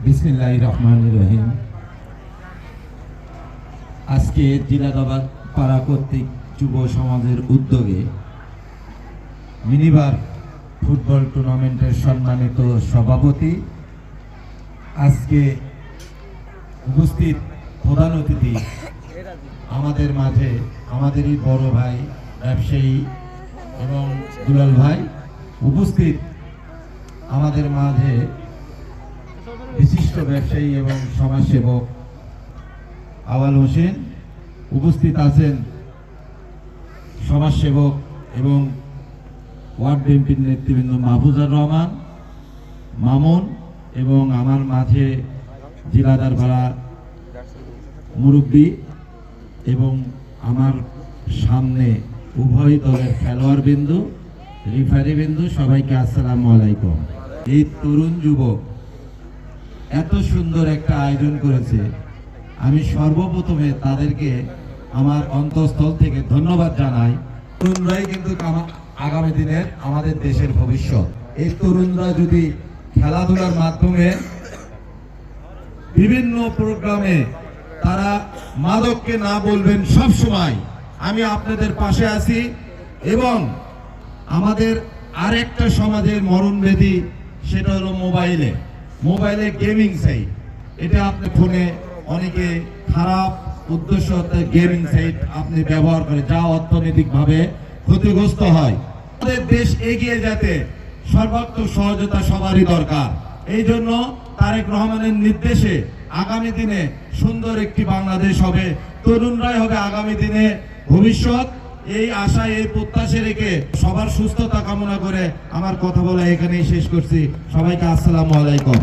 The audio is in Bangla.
বিসমিল্লাহির রহমানির রহিম। আজকে জিলাদাবাদ পাড়া কর্তৃক যুব সমাজের উদ্যোগে মিনিবার ফুটবল টুর্নামেন্টের সম্মানিত সভাপতি, আজকে উপস্থিত প্রধান অতিথি আমাদের মাঝে আমাদেরই বড় ভাই ব্যবসায়ী এবং দুলাল ভাই, উপস্থিত আমাদের মাঝে বিশিষ্ট ব্যবসায়ী এবং সমাজসেবক আওয়াল হোসেন, উপস্থিত আছেন সমাজসেবক এবং ওয়ার্ড বিএনপির নেতৃবৃন্দ মাহফুজার রহমান, মামুন এবং আমার মাঝে জিলাদার ভাড়া মুরব্বী এবং আমার সামনে উভয় দলের খেলোয়াড় বিন্দু, রিফারি বিন্দু, সবাইকে আসসালামু আলাইকুম। এই তরুণ যুবক এত সুন্দর একটা আয়োজন করেছে, আমি সর্বপ্রথমে তাদেরকে আমার অন্তঃস্থল থেকে ধন্যবাদ জানাই। তরুণরাই কিন্তু আগামী দিনের আমাদের দেশের ভবিষ্যৎ। এই তরুণরা যদি খেলাধুলার মাধ্যমে বিভিন্ন প্রোগ্রামে তারা মাদককে না বলবেন, সব সময় আমি আপনাদের পাশে আছি। এবং আমাদের আরেকটা সমাজের মরণব্যাধি, সেটা হলো মোবাইলে গেমিং সাইট। এটা আপনি ফোনে অনেকে খারাপ উদ্দেশ্য গেমিং সাইট আপনি ব্যবহার করে, যা অর্থনৈতিকভাবে ক্ষতিগ্রস্ত হয়। আমাদের দেশ এগিয়ে যেতে সর্বাত্মক সহযোগিতা সবারই দরকার। এই জন্য তারেক রহমানের নির্দেশে আগামী দিনে সুন্দর একটি বাংলাদেশ হবে, তরুণরাই হবে আগামী দিনে ভবিষ্যৎ। এই আশায়, এই প্রত্যাশা রেখে সবার সুস্থতা কামনা করে আমার কথা বলা এখানেই শেষ করছি। সবাইকে আসসালামু আলাইকুম।